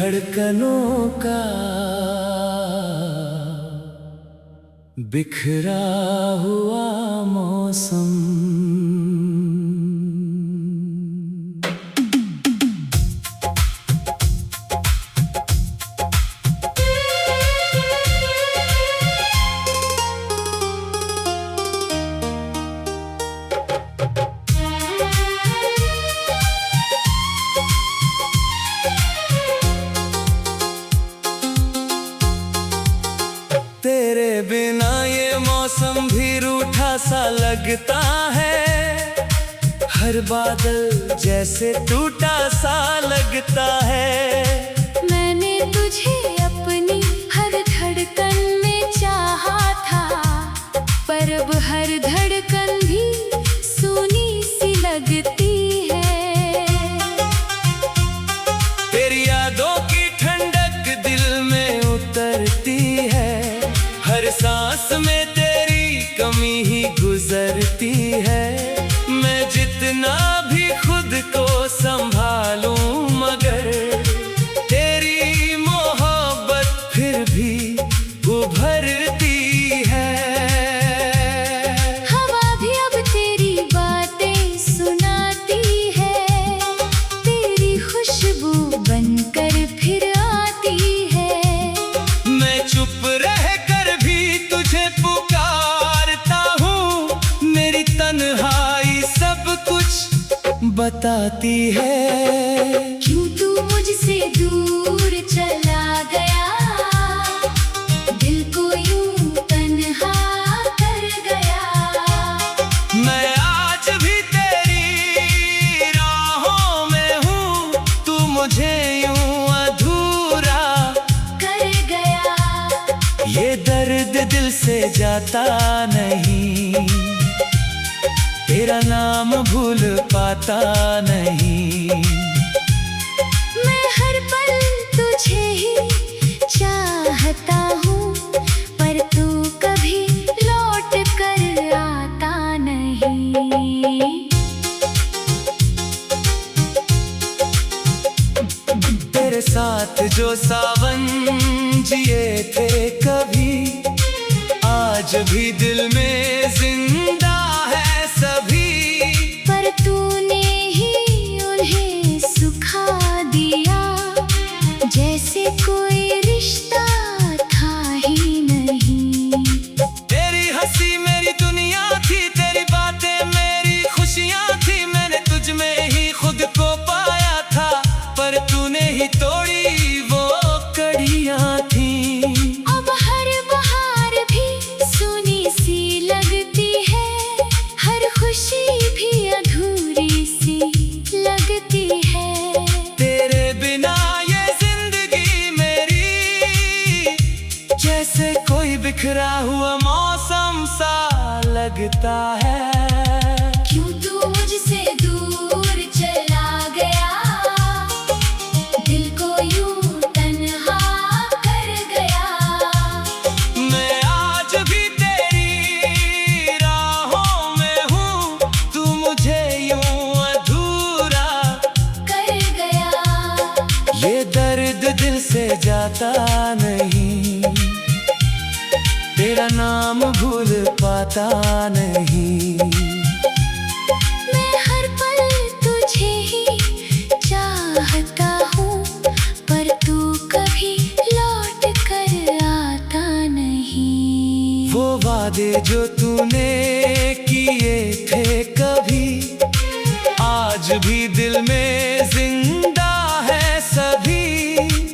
धड़कनों का बिखरा हुआ मौसम। तेरे बिना ये मौसम भी रूठा सा लगता है, हर बादल जैसे टूटा सा लगता है। मैंने तुझे अपनी हर धड़कन में चाहा था, पर अब हर धड़कन भी सूनी सी लगती है। तेरी यादों की ठंडक दिल में उतरती है, हर सांस में तेरी कमी ही गुजरती है। मैं जितना भी खुद को संभालूं मगर तेरी मोहब्बत फिर भी उभरती है। हवा भी अब तेरी बातें सुनाती है, तेरी खुशबू बनकर फिर आती है। मैं चुप रह तुझे पुकारता हूँ, मेरी तन्हाई सब कुछ बताती है। क्यों तू मुझसे दूर चला गया, दिल को यूं तन्हा कर गया। मैं आज भी तेरी राहों में हूँ, तू मुझे यूं अधूरा कर गया। ये दर्द दिल से जाता नहीं, तेरा नाम भूल पाता नहीं। मैं हर पल तुझे ही चाहता हूँ, पर तू कभी लौट कर आता नहीं। तेरे साथ जो सावन जिए थे कभी, आज भी दिल में जिंदा है सभी। पर तूने ही उन्हें सुखा दिया, जैसे कोई रिश्ता था ही नहीं। तेरी हंसी मेरी दुनिया थी, तेरी बातें मेरी खुशियाँ थी। मैंने तुझ में ही खुद को पाया था, पर तूने ही तोड़ी वो कड़ियाँ थी। अब हर बहार भी सूनी सी लगती है, हर खुशी भी अधूरी सी लगती है। तेरे बिना ये जिंदगी मेरी जैसे कोई बिखरा हुआ मौसम सा लगता है। क्यों तू मुझसे दूर चला गया, दिल को यूं तन्हा कर गया। मैं आज भी तेरी राहों में हूँ, तू मुझे यूं अधूरा कर गया। ये दर्द दिल से जाता नहीं, तेरा नाम भूल पाता नहीं। मैं हर पल तुझे ही चाहता हूँ, पर तू कभी लौट कर आता नहीं। वो वादे जो तूने किए थे कभी, आज भी दिल में जिंदा है सभी।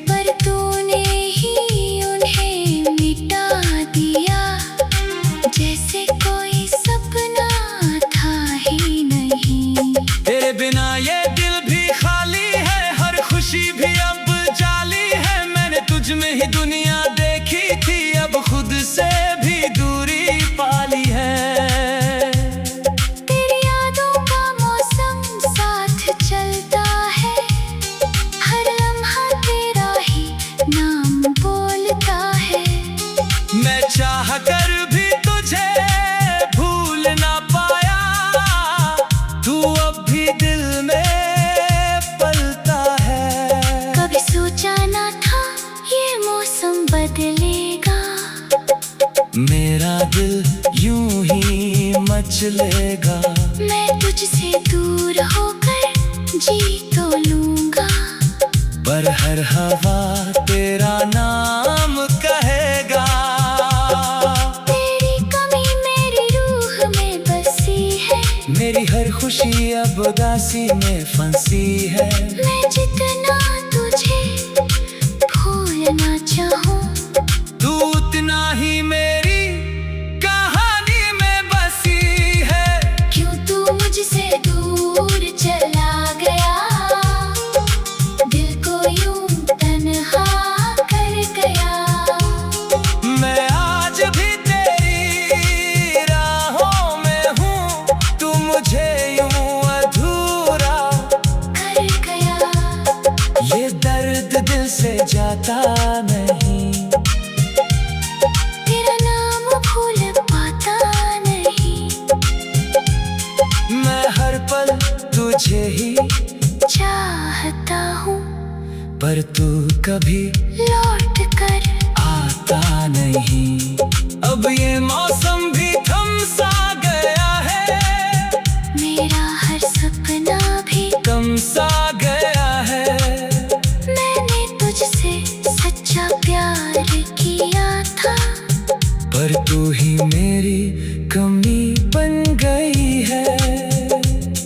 पर तूने ही उन्हें मिटा दिया, जैसे कोई सपना था ही नहीं। तेरे बिना ये दिल भी खाली है, हर खुशी भी अब जाली है। मैंने तुझ में ही दुनिया देखी थी, अब खुद से भी दूरी पाली है। तेरी यादों का मौसम साथ चलता है, हर लम्हा तेरा ही नाम बोलता है। मैं चाह कर भी तुझे भूल ना पाया, तू अब भी दिल में पलता है। कभी सोचा ना मचलेगा। मैं तुझसे दूर होकर जी तो लूंगा, पर हर हवा तेरा नाम कहेगा। तेरी कमी मेरी रूह में बसी है, मेरी हर खुशी अब उदासी में फंसी है। मैं जितना तुझे भूलना चाहूं, तू उतना ही मेरी कहानी में बसी है। क्यों तू मुझसे दूर चला गया, दिल को यूं तन्हा कर गया। मैं आज भी तेरी राहों में हूँ, तू मुझे यूं अधूरा कर गया। ये दर्द दिल से जाता नहीं, तेरा नाम भूल पाता नहीं। मैं हर पल तुझे ही चाहता हूँ, पर तू कभी लौट कर आता नहीं। अब ये मौसम भी थम सा गया है, मेरा हर सपना भी। कम सा गया है। मैंने तुझसे सच्चा प्यार किया था, पर तू ही मेरी कमी बन गई है।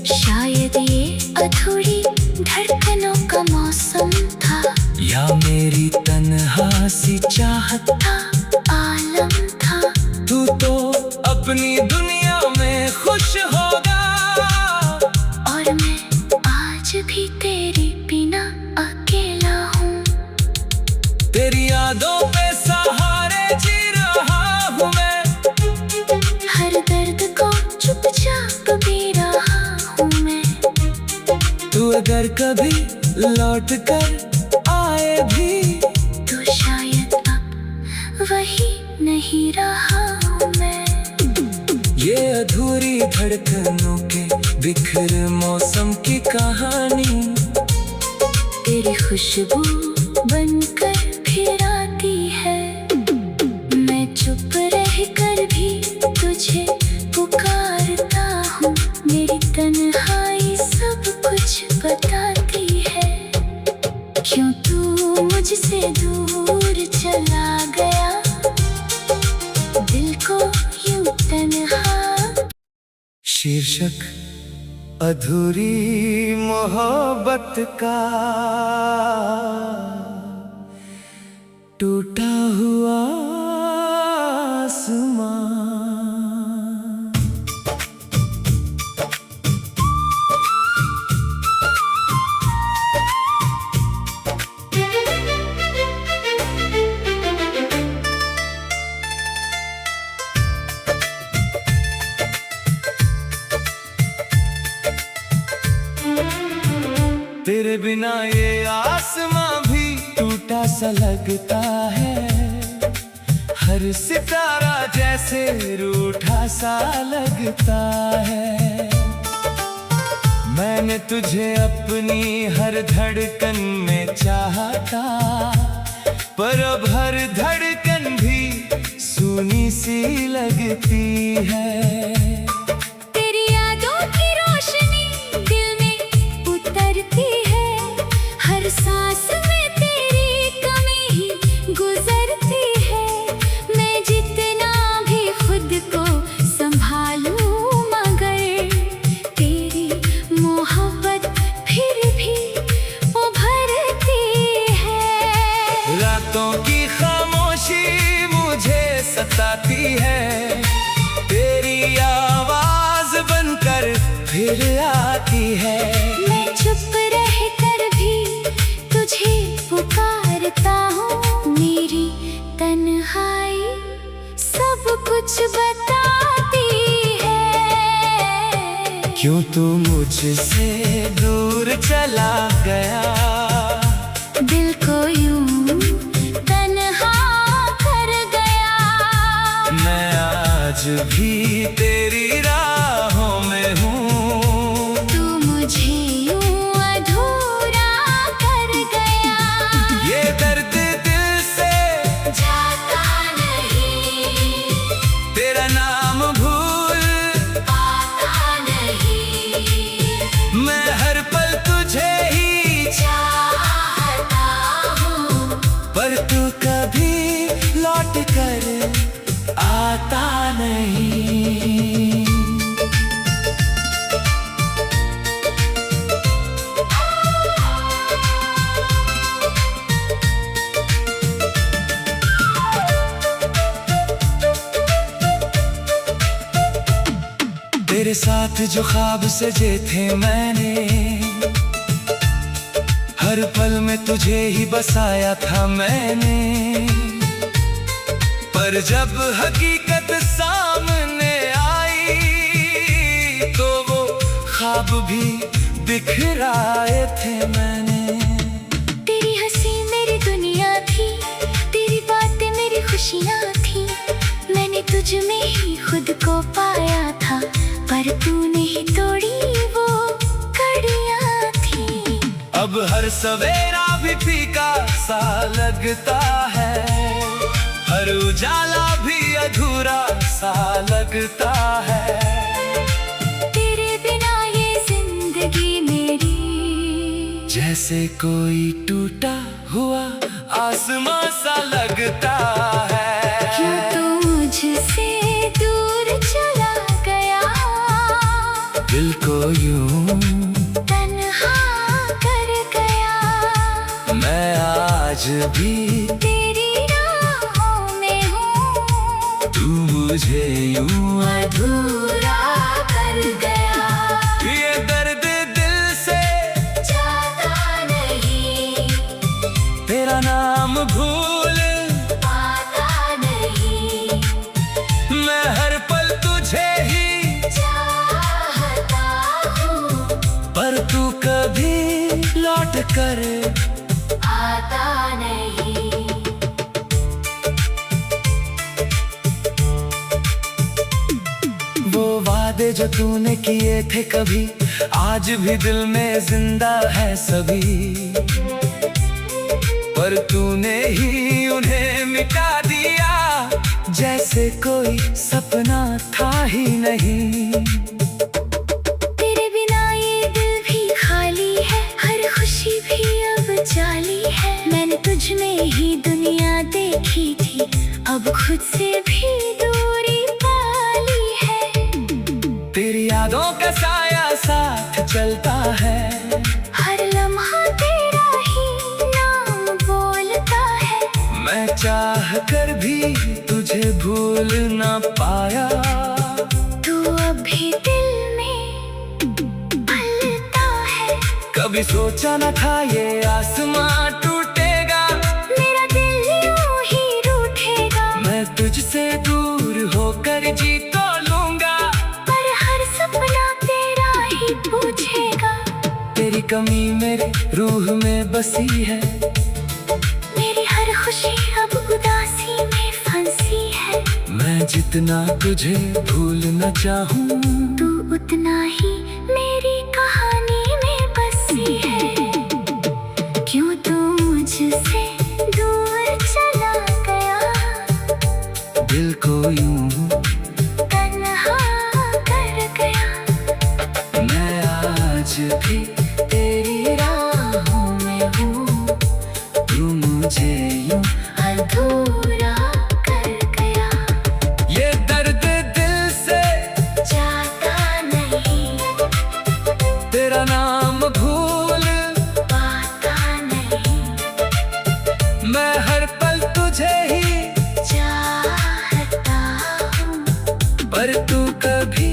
शायद ये अधूरी धड़कनों का मौसम था, या मेरी तन्हा सी चाहत था आलम था। तू तो अपनी दुनिया में खुश होगा, और मैं आज भी तेरे बिना अकेला हूँ। तेरी यादों पे सहारे जी रहा हूँ मैं, हर दर्द को चुपचाप पी रहा हूँ मैं। तू अगर कभी लौट कर आए भी, तो शायद अब वही नहीं रहा हूँ मैं। ये अधूरी धड़कनों के बिखर मौसम की कहानी, तेरी खुशबू बनकर फिर आती है। मैं चुप रह कर भी तुझे पुकारता हूँ, मेरी तन्हाई सब कुछ बताती है। क्यों तू मुझसे दूर चला गया, दिल को यूं तन्हा। शीर्षक अधूरी मोहब्बत का टूटा हुआ आसमां। तेरे बिना ये आसमां भी टूटा सा लगता है, हर सितारा जैसे रूठा सा लगता है। मैंने तुझे अपनी हर धड़कन में चाहा था, पर अब हर धड़कन भी सूनी सी लगती है। तेरी यादों की रोशनी दिल में उतरती है, हर सांस में तेरी कमी ही गुजरती है। मैं जितना भी खुद को संभालूं, मगर तेरी मोहब्बत फिर भी उभरती है। रातों की खामोशी मुझे सताती है, तेरी आवाज बनकर फिर आती है। मैं चुप रह कर भी तुझे पुकारता हूँ, मेरी तन्हाई सब कुछ बताती है। क्यों तू मुझसे दूर चला गया, दिल को यूं तन्हा कर गया। मैं आज भी तेरी राहों में हूँ, तू मुझे यूं अधूरा कर गया। ये दर्द दिल से जाता नहीं, तेरा नाम भूल आ पर तू कभी लौट कर आता नहीं। तेरे साथ जो ख्वाब सजे थे मैंने, हर पल में तुझे ही बसाया था मैंने। पर जब हकीकत सामने आई तो वो ख्वाब भी बिखराए थे मैंने। तेरी हंसी मेरी दुनिया थी, तेरी बातें मेरी खुशियाँ थी। मैंने तुझ में ही खुद को पाया था, पर तूने ही तोड़ी वो कड़ियाँ थी। अब हर सवेरा भी फीका सा लगता है, हर उजाला भी अधूरा सा लगता है। तेरे बिना ये जिंदगी मेरी जैसे कोई टूटा हुआ आसमां सा लगता है। क्यों तू मुझसे दूर चला गया, दिल को यूं तन्हा कर गया। मैं आज भी तेरी राहों में हूँ, तू मुझे यूं अधूरा कर गया। ये दर्द दिल से जाता नहीं, तेरा नाम भूल पाता नहीं। मैं हर पल तुझे ही चाहता हूँ, पर तू कभी लौट कर आता नहीं। वो वादे जो तूने किए थे कभी आज भी दिल में जिंदा है सभी, पर तूने ही उन्हें मिटा दिया जैसे कोई सपना था ही नहीं। तेरे बिना ये दिल भी खाली है, हर खुशी भी अब जाली है। मैंने तुझ में ही दुनिया देखी थी, अब खुद से भी दूरी पाली है। तेरी यादों का साया साथ चलता है, हर लम्हा तेरा ही नाम बोलता है। मैं चाह कर भी तुझे भूल ना पाया। तू अभी दिल में पलता है, कभी सोचा न था ये आसमां टूटेगा, मेरा दिल यूं ही रूठेगा। मैं तुझसे दूर होकर जी तो लूंगा, पर हर सपना तेरा ही पूछेगा। तेरी कमी मेरे रूह में बसी है, मेरी हर खुशी अब उदासी में फंसी है। मैं जितना तुझे भूल न चाहूं, तू उतना ही मेरी कहानी में बसी है। क्यों तू मुझसे दूर चला गया, दिल को यूं तन्हा कर गया। मैं आज भी तेरी राहों में हूँ, तू मुझे यूं अधूरा कर गया। ये दर्द दिल से जाता नहीं, तेरा नाम भूल पाता नहीं। मैं हर पल तुझे ही चाहता हूँ, पर तू कभी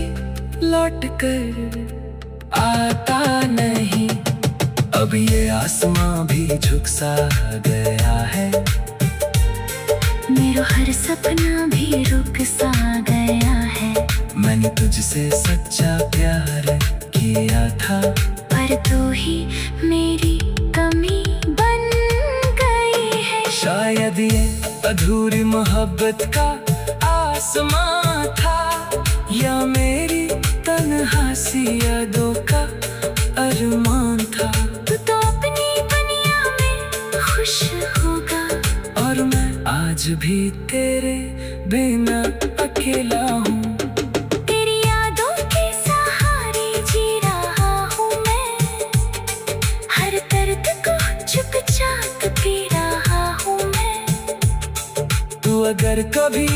लौट कर आता नहीं। अब ये आसमां भी झुक सा गया है, मेरा हर सपना भी रुक सा गया है। मैंने तुझसे सच्चा प्यार किया था, पर तू ही मेरी कमी बन गई है। शायद ये अधूरी मोहब्बत का आसमां था, या मेरी तन्हा सी यादों का अरमान था। तू तो अपनी दुनिया में खुश होगा, और मैं आज भी तेरे बिना अकेला हूँ। तेरी यादों के सहारे जी रहा हूँ मैं, हर दर्द को चुपचाप पी रहा हूँ मैं। तू अगर कभी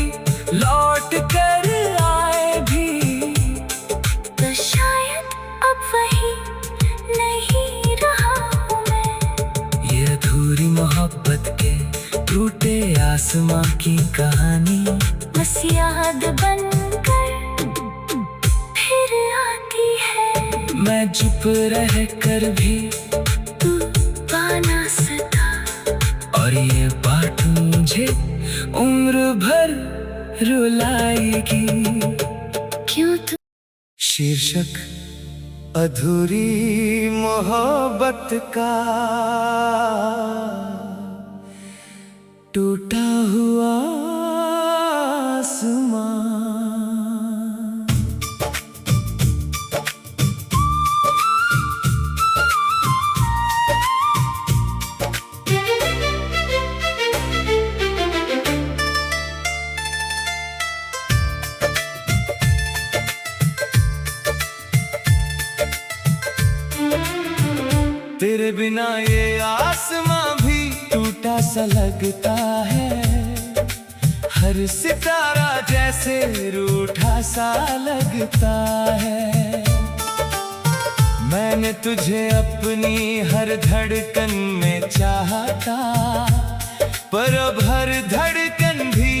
लौट कर आए भी तो शायद अब वही नहीं रहा हूँ मैं। ये अधूरी मोहब्बत के टूटे आसमां की कहानी बस याद बनकर फिर आती है। मैं चुप रह कर भी तू पाना सता, और ये बात मुझे उम्र भर रुलाएगी। क्यों तू शीर्षक अधूरी मोहब्बत का टूटा हुआ आसमां। तेरे बिना ये आसमां भी टूटा सा लगता है, हर सितारा जैसे रूठा सा लगता है। मैंने तुझे अपनी हर धड़कन में चाहा था, पर अब हर धड़कन भी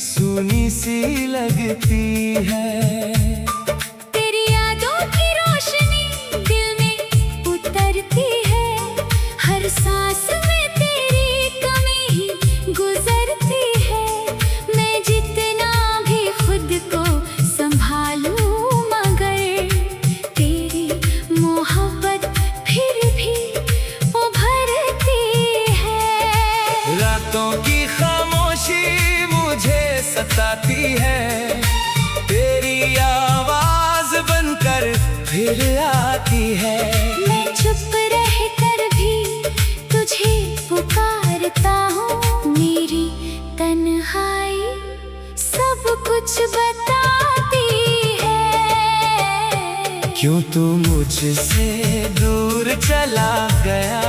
सूनी सी लगती है। तेरी यादों की रोशनी दिल में उतरती है, हर सांस में तेरी कमी ही गुजरती है। मैं जितना भी खुद को संभालूं मगर तेरी मोहब्बत फिर भी उभरती है। रातों की खामोशी मुझे सताती है, तेरी आवाज बनकर फिर आती है। मैं चुप रह कर भी तुझे पुकारता हूँ, मेरी तन्हाई सब कुछ बताती है। क्यों तू मुझसे दूर चला गया,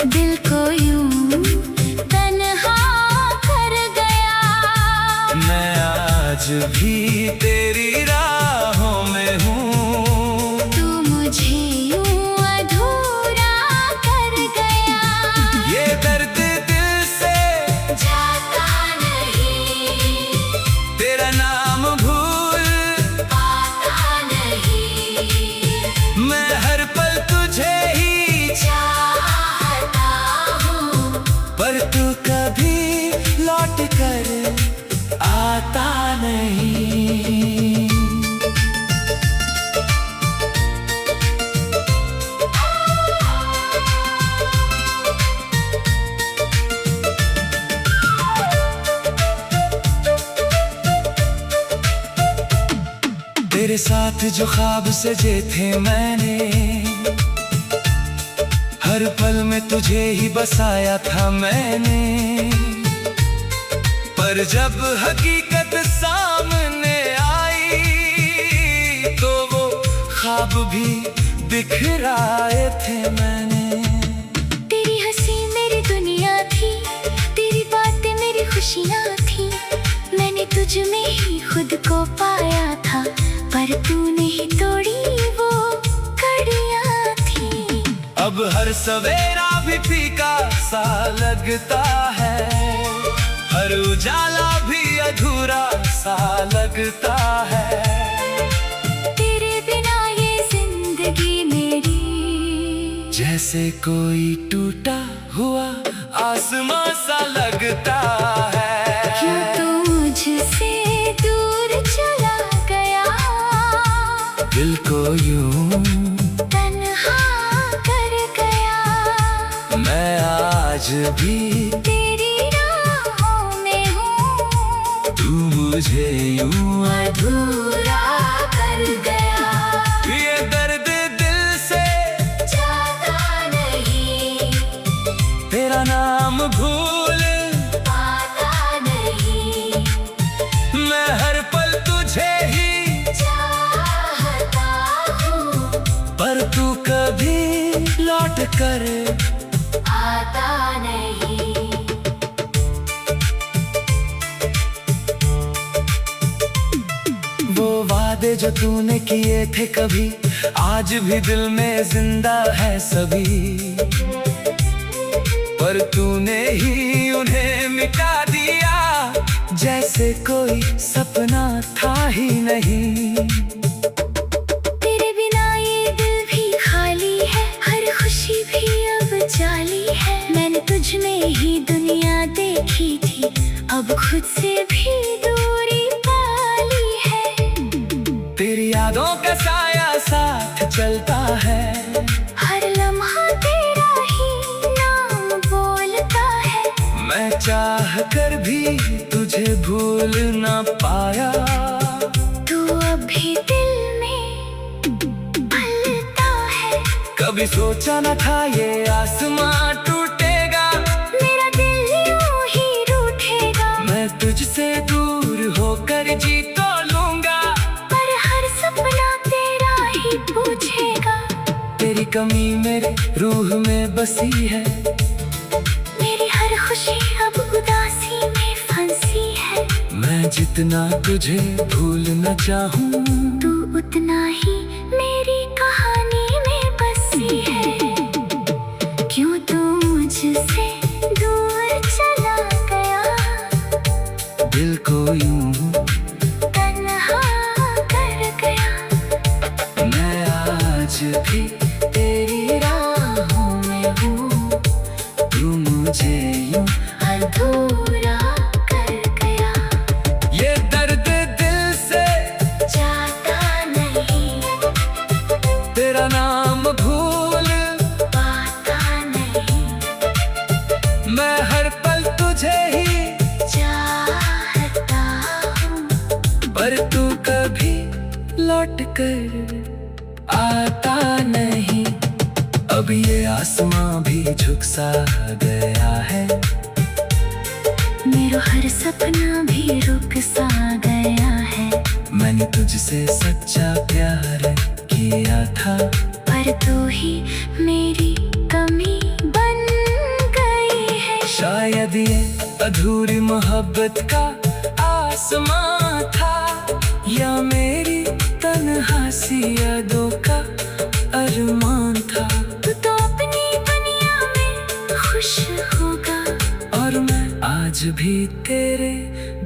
दिल को यूं तन्हा कर गया। मैं आज भी तेरी राहों में हूँ, तू मुझे यूं अधूरा कर गया। ये दर्द दिल से जाता नहीं, तेरा नाम भूल पाता नहीं। मैं हर पल तुझे ही चाहता हूँ, पर तू कभी लौट कर आता नहीं। तेरे साथ जो ख्वाब सजे थे मैंने, हर पल में तुझे ही बसाया था मैंने, पर जब हकीकत सामने आई तो वो ख्वाब भी बिखराए थे मैंने। तेरी हंसी मेरी दुनिया थी, तेरी बातें मेरी खुशियाँ थी। मैंने तुझ में ही खुद को पाया था, पर तूने ही तोड़ी वो कड़ियाँ थी। अब हर सवेरा भी फीका सा लगता है, हर उजाला भी अधूरा सा लगता है। तेरे बिना ये जिंदगी मेरी जैसे कोई टूटा हुआ आसमां सा लगता है। क्यों तू मुझसे दूर चला गया, दिल को यूं तन्हा कर गया। मैं आज भी तेरी राहों में हूँ, तू मुझे यूं अधूरा कर गया। ये दर्द दिल से जाता नहीं, तेरा नाम भूल पाता नहीं। मैं हर पल तुझे ही चाहता हूँ, पर तू कभी लौट कर आता नहीं। वादे जो तूने किए थे कभी, आज भी दिल में जिंदा है सभी। पर तूने ही उन्हें मिटा दिया, जैसे कोई सपना था ही नहीं। तेरे बिना ये दिल भी खाली है, हर खुशी भी अब जाली है। मैंने तुझ में ही दुनिया देखी थी, अब खुद से भी दूरी पाली है। तेरी यादों का साया साथ चलता है, हर लम्हा तेरा ही नाम बोलता है। मैं चाह कर भी तुझे भूल ना पाया। तू अभी दिल में पलता है। कभी सोचा न था ये आसमां टूटेगा, मेरा दिल यूं ही रूठेगा। मैं तुझसे दूर होकर जी तो लूंगा, पर हर सपना तेरा ही पूछेगा। तेरी कमी मेरे रूह में बसी है, मेरी हर खुशी अब उदासी में फंसी है। मैं जितना तुझे भूल न चाहूं, तू उतना ही मेरी कहानी में बसी है। क्यों तू मुझसे दूर चला गया, दिल को यूं तन्हा कर गया। मैं आज भी तेरी राहों में हूँ, तू मुझे यूं अधूरा कर गया। ये दर्द दिल से जाता नहीं, तेरा नाम भूल पाता नहीं। मैं हर पल तुझे ही चाहता हूँ, पर तू कभी लौट कर आता नहीं। अब ये आसमां भी झुक सा गया है, मेरा हर सपना भी रुक सा गया है। मैंने तुझसे सच्चा प्यार किया था, पर तू ही मेरी कमी बन गई है। शायद ये अधूरी मोहब्बत का आसमां था, या मेरी तन्हासी यादों का अरमान था। तू तो अपनी दुनिया में खुश होगा, और मैं आज भी तेरे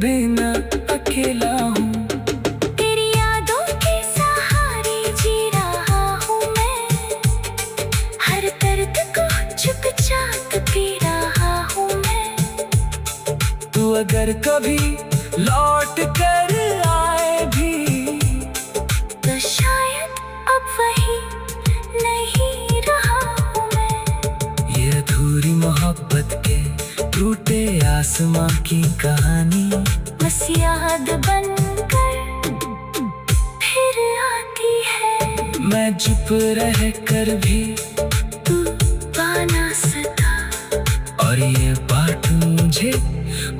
बिना अकेला हूँ। तेरी यादों के सहारे जी रहा हूँ मैं, हर दर्द को चुपचाप पी रहा हूँ मैं। तू अगर कभी लौट कर आए भी, तो शायद अब वही नहीं रहा हूँ मैं। ये अधूरी मोहब्बत के टूटे आसमां की कहानी बस याद बनकर फिर आती है। मैं चुप रह कर भी तू पा ना सका, और ये बात मुझे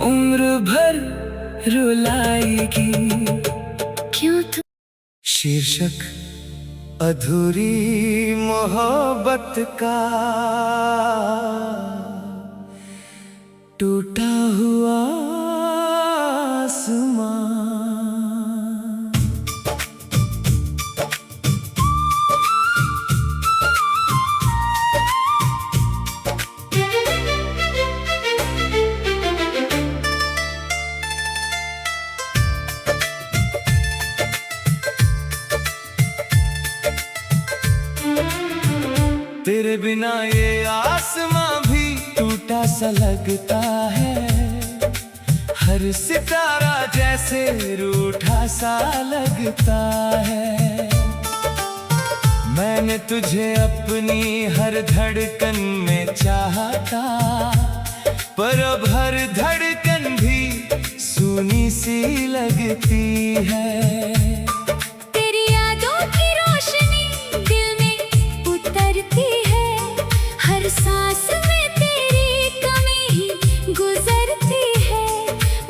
उम्र भर रुलाएगी। क्यों तू शीर्षक अधूरी मोहब्बत का टूटा हुआ आसमां। तेरे बिना ये आसमां भी टूटा सा लगता है, हर सितारा जैसे रूठा सा लगता है। मैंने तुझे अपनी हर धड़कन में चाहा था, पर अब हर धड़कन भी सूनी सी लगती है। तेरी यादों की रोशनी दिल में उतरती है, हर सांस में तेरी कमी ही गुजरती है।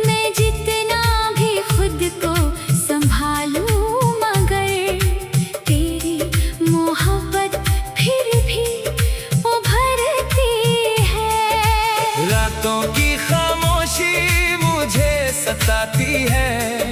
मैं जितना भी खुद को संभालूं, मगर तेरी मोहब्बत फिर भी उभरती है। रातों की खामोशी मुझे सताती है,